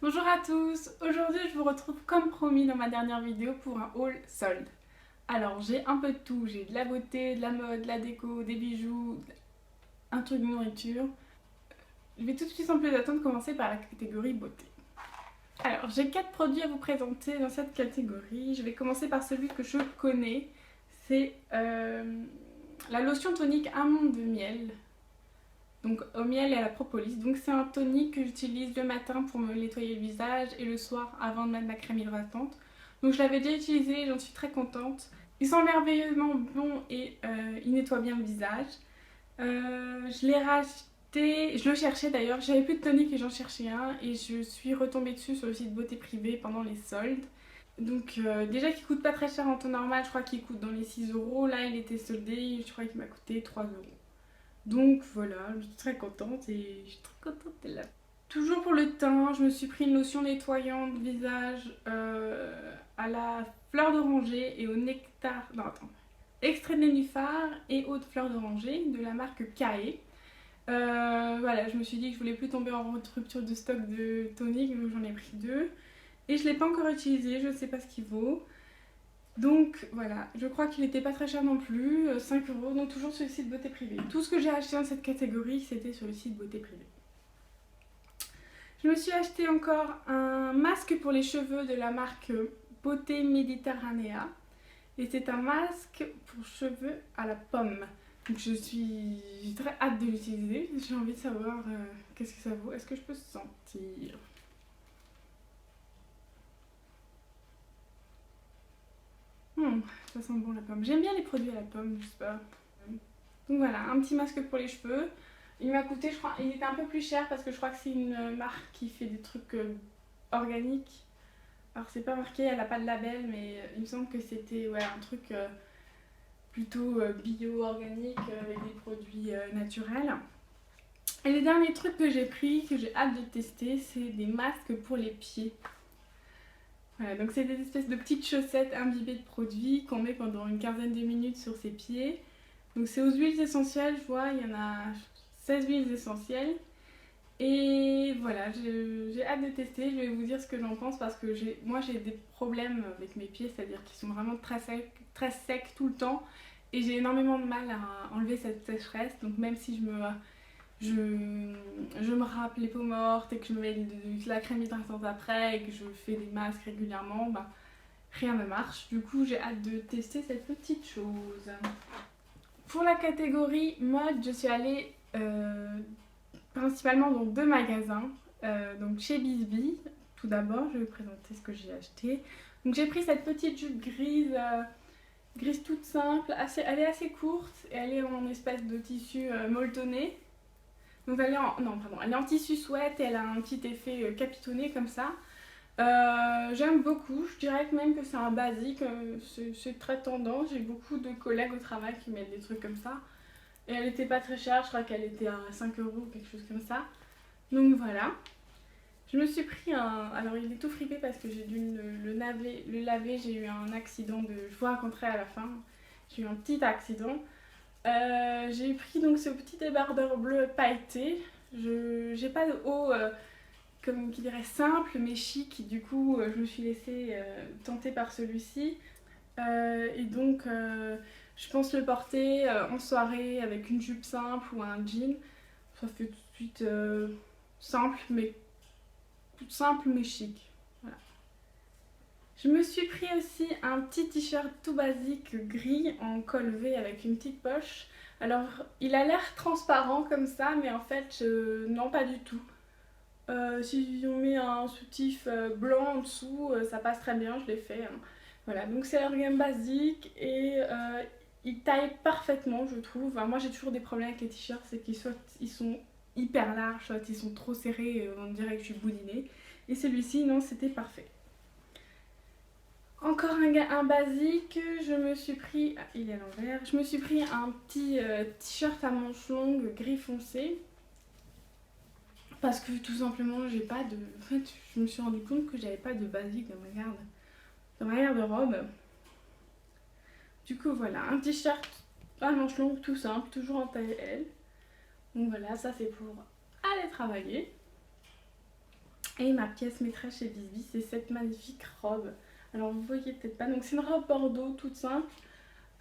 Bonjour à tous, aujourd'hui je vous retrouve comme promis dans ma dernière vidéo pour un haul solde. Alors j'ai un peu de tout, j'ai de la beauté, de la mode, de la déco, des bijoux, un truc de nourriture. Je vais tout de suite sans plus attendre commencer par la catégorie beauté. Alors j'ai 4 produits à vous présenter dans cette catégorie. Je vais commencer par celui que je connais, c'est la lotion tonique Amande de miel. Donc au miel et à la propolis. Donc c'est un tonique que j'utilise le matin pour me nettoyer le visage et le soir avant de mettre ma crème hydratante. Donc je l'avais déjà utilisé et j'en suis très contente. Il sent merveilleusement bon et il nettoie bien le visage. Je l'ai racheté, je le cherchais d'ailleurs, j'avais plus de tonique et j'en cherchais un et je suis retombée dessus sur le site Beauté Privée pendant les soldes. Donc déjà qu'il coûte pas très cher en temps normal, je crois qu'il coûte dans les 6 euros. Là il était soldé, je crois qu'il m'a coûté 3 euros. Donc voilà, je suis très contente et je suis très contente d'être là. Toujours pour le teint, je me suis pris une lotion nettoyante visage à la fleur d'oranger et au nectar. Non, attends. Extrait de nénuphar et eau de fleur d'oranger de la marque Kae. Voilà, je me suis dit que je voulais plus tomber en rupture de stock de tonique, donc j'en ai pris deux. Et je ne l'ai pas encore utilisé, je ne sais pas ce qu'il vaut. Donc voilà, je crois qu'il n'était pas très cher non plus, 5 euros, donc toujours sur le site Beauté Privée. Tout ce que j'ai acheté dans cette catégorie, c'était sur le site Beauté Privée. Je me suis acheté encore un masque pour les cheveux de la marque Beauté Mediterranea. Et c'est un masque pour cheveux à la pomme. Donc j'ai très hâte de l'utiliser. J'ai envie de savoir qu'est-ce que ça vaut. Est-ce que je peux sentir? Ça sent bon la pomme. J'aime bien les produits à la pomme, je sais pas. Donc voilà, un petit masque pour les cheveux. Il m'a coûté, je crois, il était un peu plus cher parce que je crois que c'est une marque qui fait des trucs organiques. Alors c'est pas marqué, elle a pas de label, mais il me semble que c'était ouais, un truc plutôt bio-organique avec des produits naturels. Et les derniers trucs que j'ai pris, que j'ai hâte de tester, c'est des masques pour les pieds. Voilà, donc c'est des espèces de petites chaussettes imbibées de produits qu'on met pendant une quinzaine de minutes sur ses pieds. Donc c'est aux huiles essentielles, je vois, il y en a 16 huiles essentielles. Et voilà, j'ai hâte de tester, je vais vous dire ce que j'en pense parce que moi j'ai des problèmes avec mes pieds, c'est-à-dire qu'ils sont vraiment très secs tout le temps. Et j'ai énormément de mal à enlever cette sécheresse, donc même si je me râpe les peaux mortes et que je me mets de la crème hydratante après et que je fais des masques régulièrement, bah, rien ne marche. Du coup j'ai hâte de tester cette petite chose. Pour la catégorie mode, je suis allée principalement dans deux magasins. Donc chez Bisbee, tout d'abord, je vais vous présenter ce que j'ai acheté. Donc j'ai pris cette petite jupe grise, grise toute simple, elle est assez courte et elle est en espèce de tissu molletonné. Donc elle est en, non, pardon, elle est en tissu sweat et elle a un petit effet capitonné comme ça. J'aime beaucoup, je dirais même que c'est un basique, c'est très tendance. J'ai beaucoup de collègues au travail qui mettent des trucs comme ça. Et elle était pas très chère, je crois qu'elle était à 5 euros ou quelque chose comme ça. Donc voilà. Je me suis pris un. Alors il est tout fripé parce que j'ai dû le laver. J'ai eu un accident de. Je vous raconterai à la fin. J'ai eu un petit accident. J'ai pris donc ce petit débardeur bleu pailleté. J'ai pas de haut comme qui dirait simple mais chic. Du coup je me suis laissée tenter par celui-ci. Et donc je pense le porter en soirée avec une jupe simple ou un jean. Ça fait tout de suite simple mais chic. Voilà. Je me suis pris aussi un petit t-shirt tout basique gris en col V avec une petite poche. Alors il a l'air transparent comme ça mais en fait non pas du tout. Si on met un soutif blanc en dessous, ça passe très bien, je l'ai fait. Hein. Voilà, donc c'est un gamme basique et il taille parfaitement, je trouve. Enfin, moi j'ai toujours des problèmes avec les t-shirts, c'est qu'ils soit ils sont hyper larges, soit ils sont trop serrés, on dirait que je suis boudinée. Et celui-ci, non, c'était parfait. Encore un basique, je me suis pris, ah, il est à l'envers, je me suis pris un petit t-shirt à manches longues gris foncé. Parce que tout simplement, j'ai pas de. En fait, je me suis rendu compte que j'avais pas de basique dans ma garde-robe. Du coup, voilà, un t-shirt à manches longues tout simple, toujours en taille L. Donc voilà, ça c'est pour aller travailler. Et ma pièce maîtresse chez Bisbee, c'est cette magnifique robe. Alors vous voyez peut-être pas, donc c'est une robe bordeaux toute simple.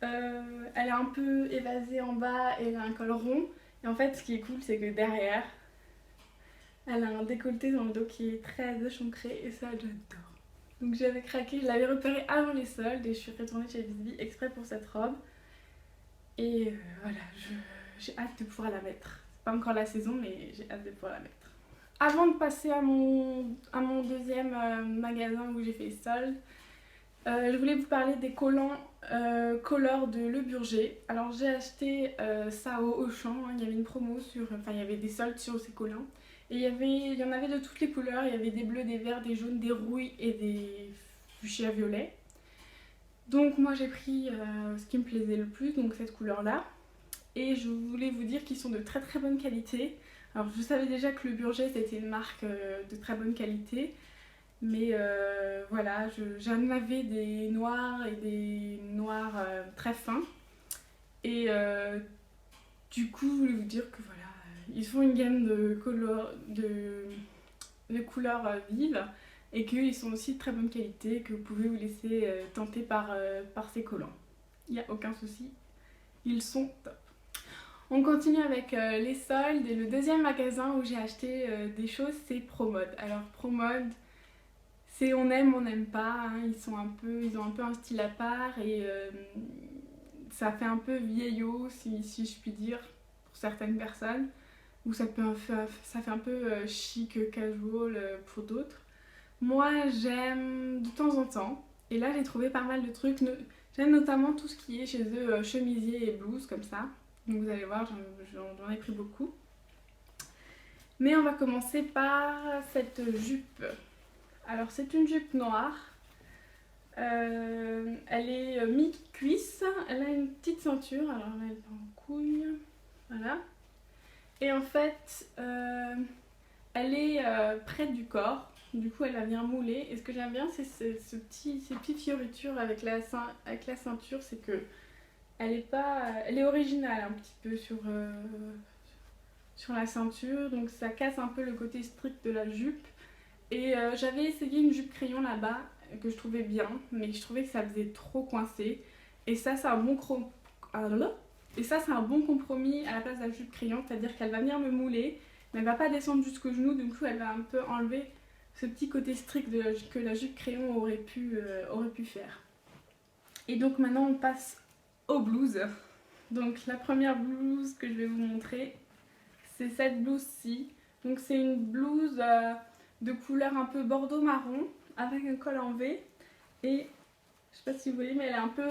Elle est un peu évasée en bas et elle a un col rond. Et en fait ce qui est cool c'est que derrière, elle a un décolleté dans le dos qui est très échancré et ça j'adore. Donc j'avais craqué, je l'avais repéré avant les soldes et je suis retournée chez Bisbee exprès pour cette robe. Et voilà, j'ai hâte de pouvoir la mettre. C'est pas encore la saison mais j'ai hâte de pouvoir la mettre. Avant de passer à mon deuxième magasin où j'ai fait les soldes, je voulais vous parler des collants Color de Le Burger. Alors j'ai acheté ça au Auchan, hein. Il y avait une promo sur, enfin il y avait des soldes sur ces collants. Et il y en avait de toutes les couleurs, il y avait des bleus, des verts, des jaunes, des rouilles et des fuchsia violets. Donc moi j'ai pris ce qui me plaisait le plus, donc cette couleur là. Et je voulais vous dire qu'ils sont de très très bonne qualité. Alors je savais déjà que Le Burger c'était une marque de très bonne qualité. Mais voilà, j'en avais des noirs et des noirs très fins. Et du coup, je voulais vous dire que voilà, ils font une gamme de couleurs vives et qu'ils sont aussi de très bonne qualité, que vous pouvez vous laisser tenter par ces collants. Il n'y a aucun souci, ils sont top. On continue avec les soldes et le deuxième magasin où j'ai acheté des choses, c'est Promode. Alors Promode, c'est on aime, on n'aime pas, hein. Ils ont un peu un style à part et ça fait un peu vieillot si je puis dire pour certaines personnes, ou ça fait un peu chic, casual pour d'autres. Moi j'aime de temps en temps et là j'ai trouvé pas mal de trucs, j'aime notamment tout ce qui est chez eux chemisier et blouse comme ça, donc vous allez voir j'en ai pris beaucoup. Mais on va commencer par cette jupe. Alors c'est une jupe noire, elle est mi-cuisse, elle a une petite ceinture, alors là elle est en couille, voilà. Et en fait elle est près du corps, du coup elle va venir mouler. Et ce que j'aime bien c'est ces petites fioritures avec la ceinture, c'est que elle est originale un petit peu sur la ceinture, donc ça casse un peu le côté strict de la jupe. Et j'avais essayé une jupe crayon là-bas que je trouvais bien, mais je trouvais que ça faisait trop coincé. Et ça, c'est un bon compromis à la place de la jupe crayon, c'est-à-dire qu'elle va venir me mouler, mais elle va pas descendre jusqu'au genou, du coup elle va un peu enlever ce petit côté strict que la jupe crayon aurait pu faire. Et donc maintenant on passe aux blouses. Donc la première blouse que je vais vous montrer, c'est cette blouse-ci. Donc c'est une blouse de couleur un peu bordeaux marron avec un col en V et je sais pas si vous voyez mais elle est un peu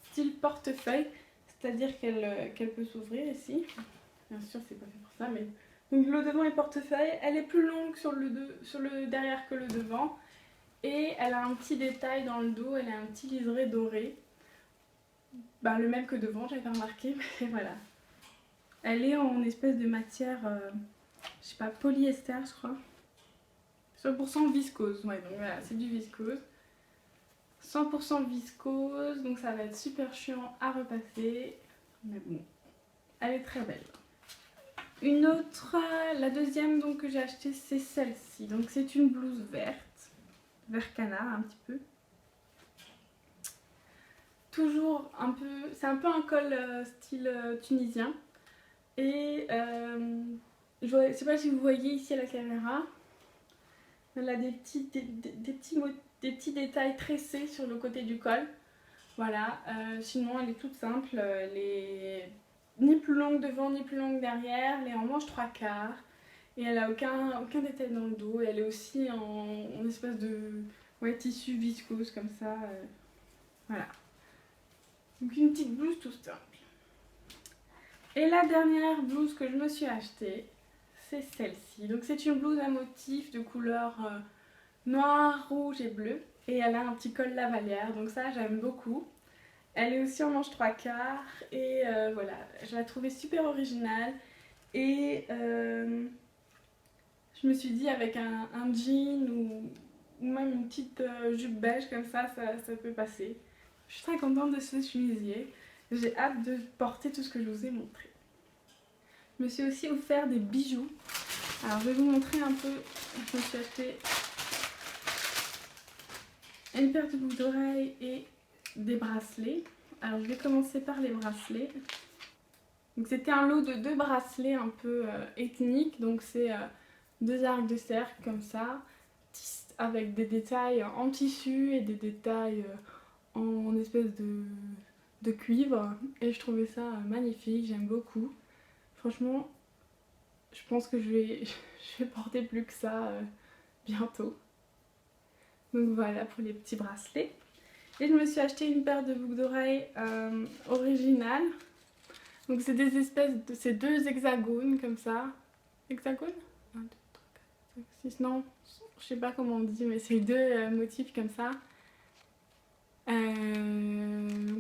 style portefeuille, c'est-à-dire qu'elle peut s'ouvrir ici. Bien sûr c'est pas fait pour ça, mais donc le devant est portefeuille, elle est plus longue sur le derrière que le devant et elle a un petit détail dans le dos, elle a un petit liseré doré, bah, le même que devant, j'avais remarqué, mais voilà. Elle est en espèce de matière je sais pas, polyester je crois. 100% viscose, ouais, donc voilà, c'est du viscose. 100% viscose, donc ça va être super chiant à repasser. Mais bon, elle est très belle. Une autre, la deuxième donc que j'ai achetée, c'est celle-ci. Donc c'est une blouse verte, vert canard un petit peu. Toujours un peu, c'est un peu un col style tunisien. Et je sais pas si vous voyez ici à la caméra, elle a des petits détails tressés sur le côté du col. Voilà, sinon elle est toute simple, elle est ni plus longue devant ni plus longue derrière, elle est en manche 3/4 et elle a aucun détail dans le dos. Et elle est aussi en espèce de tissu viscose comme ça, voilà. Donc une petite blouse tout simple. Et la dernière blouse que je me suis achetée, c'est celle-ci. Donc c'est une blouse à motif de couleur noir, rouge et bleu. Et elle a un petit col lavalière, donc ça j'aime beaucoup. Elle est aussi en manche 3/4 et voilà, je la trouvais super originale. Et je me suis dit avec un jean ou même une petite jupe beige comme ça peut passer. Je suis très contente de ce chemisier. J'ai hâte de porter tout ce que je vous ai montré. Je me suis aussi offert des bijoux. Alors je vais vous montrer un peu. Je me suis acheté une paire de boucles d'oreilles et des bracelets. Alors je vais commencer par les bracelets. Donc c'était un lot de 2 bracelets un peu ethniques, donc c'est 2 arcs de cercle comme ça, avec des détails en tissu et des détails en espèce de cuivre. Et je trouvais ça magnifique, j'aime beaucoup. Franchement, je pense que je vais porter plus que ça bientôt. Donc voilà pour les petits bracelets. Et je me suis acheté une paire de boucles d'oreilles originales. Donc c'est des espèces de... c'est 2 hexagones comme ça. Hexagone 1, 2, 3, 4, 5, 6, non, je sais pas comment on dit, mais c'est 2 motifs comme ça.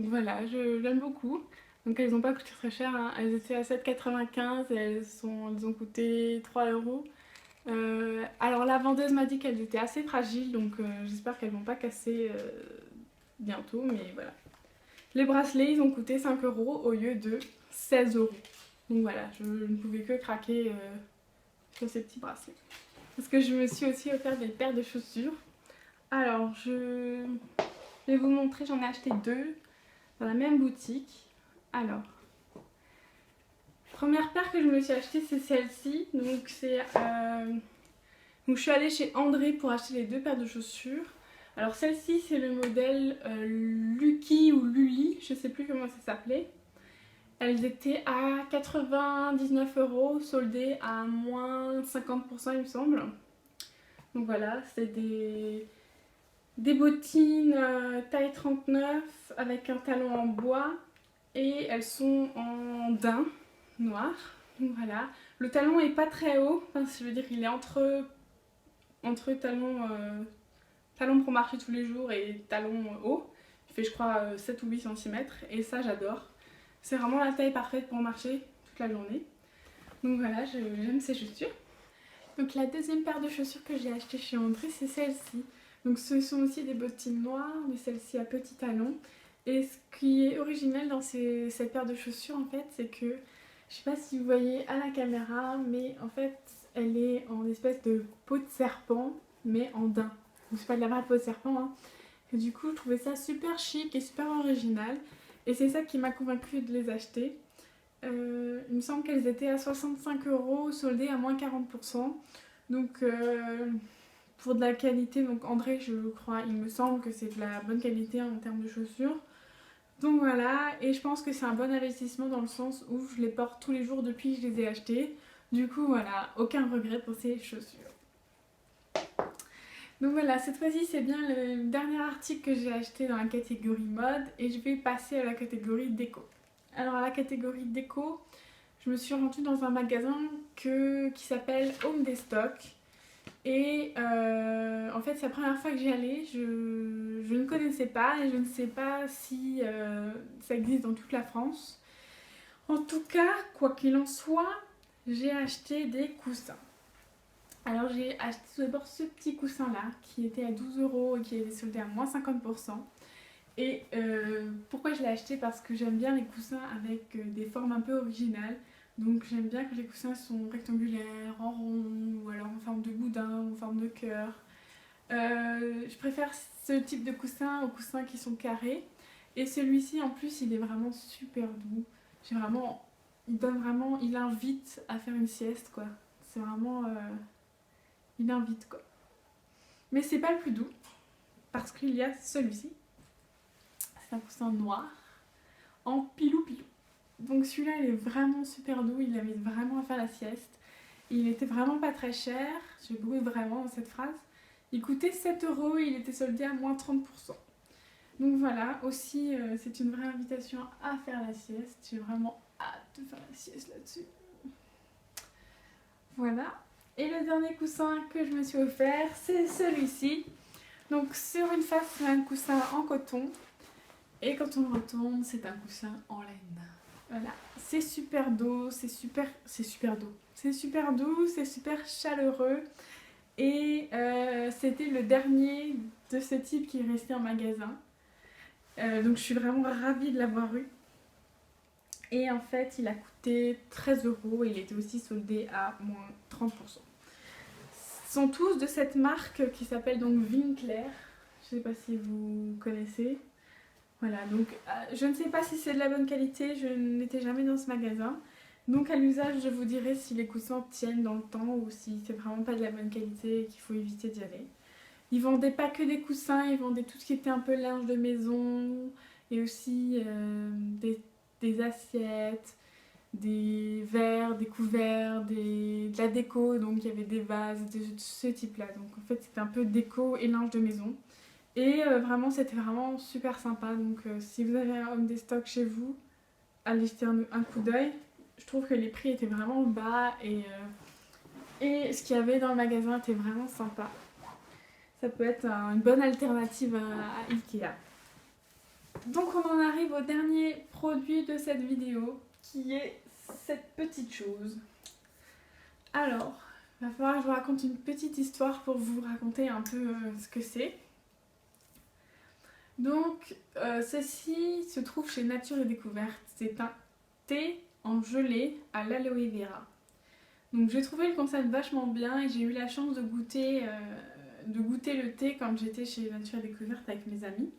Voilà, j'aime beaucoup. Donc elles n'ont pas coûté très cher, hein. Elles étaient à 7,95 et elles ont coûté 3 euros. Alors la vendeuse m'a dit qu'elles étaient assez fragiles, donc j'espère qu'elles vont pas casser bientôt, mais voilà. Les bracelets, ils ont coûté 5 euros au lieu de 16 euros. Donc voilà, je ne pouvais que craquer sur ces petits bracelets. Parce que je me suis aussi offert des paires de chaussures. Alors, je vais vous montrer, j'en ai acheté 2 dans la même boutique. Alors, première paire que je me suis achetée, c'est celle-ci. Donc je suis allée chez André pour acheter les 2 paires de chaussures. Alors celle-ci c'est le modèle Lucky ou Luli, je sais plus comment ça s'appelait. Elles étaient à 99 euros, soldées à moins 50% il me semble. Donc voilà, c'est des bottines taille 39 avec un talon en bois et elles sont en daim noir. Donc voilà, le talon est pas très haut, enfin, je veux dire il est entre talons... talons pour marcher tous les jours et talons hauts. Il fait je crois 7 ou 8 cm et ça j'adore. C'est vraiment la taille parfaite pour marcher toute la journée. Donc voilà, j'aime ces chaussures. Donc la deuxième paire de chaussures que j'ai achetée chez André, c'est celle-ci. Donc ce sont aussi des bottines noires, mais celle-ci à petits talons. Et ce qui est original dans cette paire de chaussures en fait, c'est que, je sais pas si vous voyez à la caméra, mais en fait elle est en espèce de peau de serpent, mais en daim. Donc c'est pas de la vraie peau de serpent, hein. Et du coup je trouvais ça super chic et super original. Et c'est ça qui m'a convaincue de les acheter. Il me semble qu'elles étaient à 65 euros, soldées à moins 40%. Donc pour de la qualité, donc André je crois, il me semble que c'est de la bonne qualité en termes de chaussures. Donc voilà, et je pense que c'est un bon investissement dans le sens où je les porte tous les jours depuis que je les ai achetées. Du coup voilà, aucun regret pour ces chaussures. Donc voilà, cette fois-ci c'est bien le dernier article que j'ai acheté dans la catégorie mode et je vais passer à la catégorie déco. Alors à la catégorie déco, je me suis rendue dans un magasin qui s'appelle Home des Stocks. Et en fait c'est la première fois que j'y allais, je ne connaissais pas et je ne sais pas si ça existe dans toute la France. En tout cas, quoi qu'il en soit, j'ai acheté des coussins. Alors j'ai acheté tout d'abord ce petit coussin là qui était à 12 euros et qui était soldé à moins 50%. Et pourquoi je l'ai acheté? Parce que j'aime bien les coussins avec des formes un peu originales. Donc j'aime bien que les coussins sont rectangulaires, en rond, ou alors en forme de boudin, ou en forme de cœur. Je préfère ce type de coussin aux coussins qui sont carrés. Et celui-ci en plus il est vraiment super doux. Il invite à faire une sieste quoi. C'est vraiment... il invite quoi. Mais c'est pas le plus doux, parce qu'il y a celui-ci. C'est un coussin noir, en pilou-pilou. Donc celui-là il est vraiment super doux, il invite vraiment à faire la sieste. Il était vraiment pas très cher, j'ai beaucoup vraiment dans cette phrase. Il coûtait 7 euros et il était soldé à moins 30%. Donc voilà, aussi c'est une vraie invitation à faire la sieste. J'ai vraiment hâte de faire la sieste là-dessus. Voilà. Et le dernier coussin que je me suis offert, c'est celui-ci. Donc sur une face, c'est un coussin en coton. Et quand on le retourne, c'est un coussin en laine. Voilà. C'est super doux, c'est super doux. C'est super doux, c'est super chaleureux. Et c'était le dernier de ce type qui est resté en magasin. Donc je suis vraiment ravie de l'avoir eu. Et en fait, il a coûté 13 euros et il était aussi soldé à moins 30%. Ce sont tous de cette marque qui s'appelle donc Winkler. je sais pas si vous connaissez. Voilà, donc je ne sais pas si c'est de la bonne qualité, je n'étais jamais dans ce magasin. Donc à l'usage, je vous dirai si les coussins tiennent dans le temps ou si c'est vraiment pas de la bonne qualité et qu'il faut éviter d'y aller. Ils vendaient pas que des coussins, ils vendaient tout ce qui était un peu linge de maison et aussi des assiettes, des verres, des couverts, de la déco, donc il y avait des vases, de ce type-là. Donc en fait c'était un peu déco et linge de maison. Et vraiment c'était vraiment super sympa. Donc si vous avez un Home des stocks chez vous, allez jeter un coup d'œil. Je trouve que les prix étaient vraiment bas et ce qu'il y avait dans le magasin était vraiment sympa. Ça peut être une bonne alternative à Ikea. Donc on en arrive au dernier produit de cette vidéo qui est cette petite chose. Alors, il va falloir que je vous raconte une petite histoire pour vous raconter un peu ce que c'est. Donc, ceci se trouve chez Nature et Découverte. C'est un thé en gelée à l'aloe vera. Donc j'ai trouvé le concept vachement bien et j'ai eu la chance de goûter le thé quand j'étais chez Nature et Découverte avec mes amis.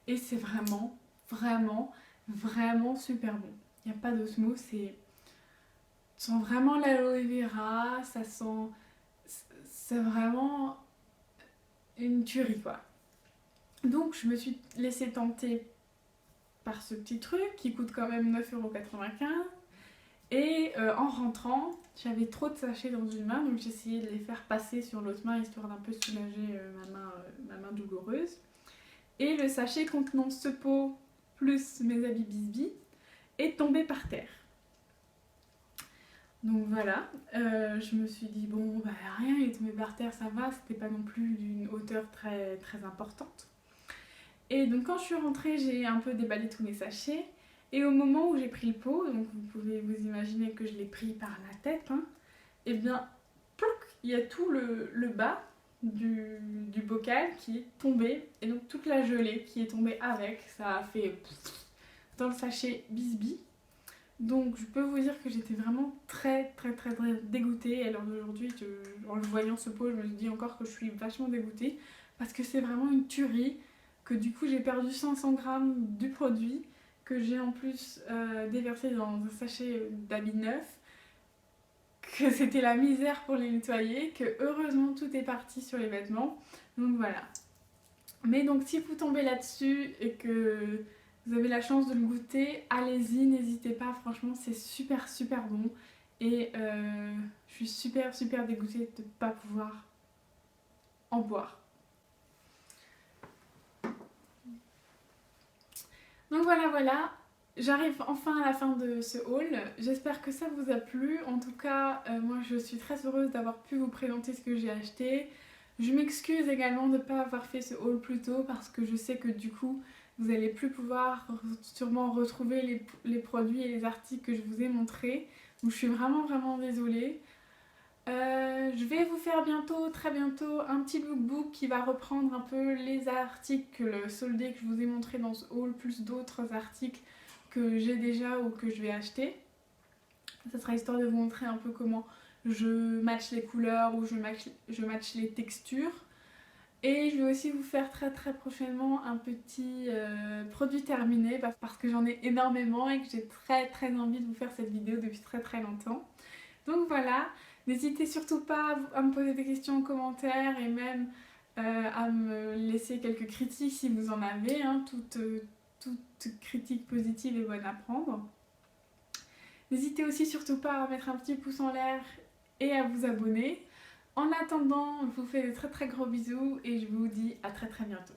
Et c'est vraiment, vraiment, vraiment super bon. Il n'y a pas d'autre mot, ça sent vraiment l'aloe vera, c'est vraiment une tuerie quoi. Donc je me suis laissée tenter par ce petit truc qui coûte quand même 9,95 €. Et en rentrant, j'avais trop de sachets dans une main, donc j'ai essayé de les faire passer sur l'autre main histoire d'un peu soulager ma main douloureuse. Et le sachet contenant ce pot plus mes habits Bisbee est tombé par terre. Donc voilà, je me suis dit bon bah rien, il est tombé par terre, ça va, c'était pas non plus d'une hauteur très, très importante. Et donc quand je suis rentrée, j'ai un peu déballé tous mes sachets. Et au moment où j'ai pris le pot, donc vous pouvez vous imaginer que je l'ai pris par la tête, hein, et bien, plouc, il y a tout le bas du bocal qui est tombé, et donc toute la gelée qui est tombée avec, ça a fait dans le sachet Bisbee. Donc je peux vous dire que j'étais vraiment très très très très dégoûtée. Et alors d'aujourd'hui, en le voyant ce pot, je me dis encore que je suis vachement dégoûtée, parce que c'est vraiment une tuerie, que du coup j'ai perdu 500 grammes du produit, que j'ai en plus déversé dans un sachet d'habits neufs, que c'était la misère pour les nettoyer, que heureusement tout est parti sur les vêtements. Donc voilà. Mais donc si vous tombez là-dessus et que vous avez la chance de le goûter, allez-y, n'hésitez pas, franchement c'est super super bon. Et je suis super super dégoûtée de ne pas pouvoir en boire. Donc voilà, j'arrive enfin à la fin de ce haul. J'espère que ça vous a plu. En tout cas, moi je suis très heureuse d'avoir pu vous présenter ce que j'ai acheté. Je m'excuse également de ne pas avoir fait ce haul plus tôt parce que je sais que du coup, vous n'allez plus pouvoir sûrement retrouver les produits et les articles que je vous ai montrés. Donc je suis vraiment vraiment désolée. Je vais vous faire bientôt, très bientôt, un petit lookbook qui va reprendre un peu les articles soldés que je vous ai montrés dans ce haul, plus d'autres articles que j'ai déjà ou que je vais acheter. Ça sera histoire de vous montrer un peu comment je match les couleurs ou je match les textures. Et je vais aussi vous faire très très prochainement un petit produit terminé parce que j'en ai énormément et que j'ai très très envie de vous faire cette vidéo depuis très très longtemps. Donc voilà. N'hésitez surtout pas à me poser des questions en commentaire et même à me laisser quelques critiques si vous en avez. Hein. Toute critique positive est bonne à prendre. N'hésitez aussi surtout pas à mettre un petit pouce en l'air et à vous abonner. En attendant, je vous fais de très très gros bisous et je vous dis à très très bientôt.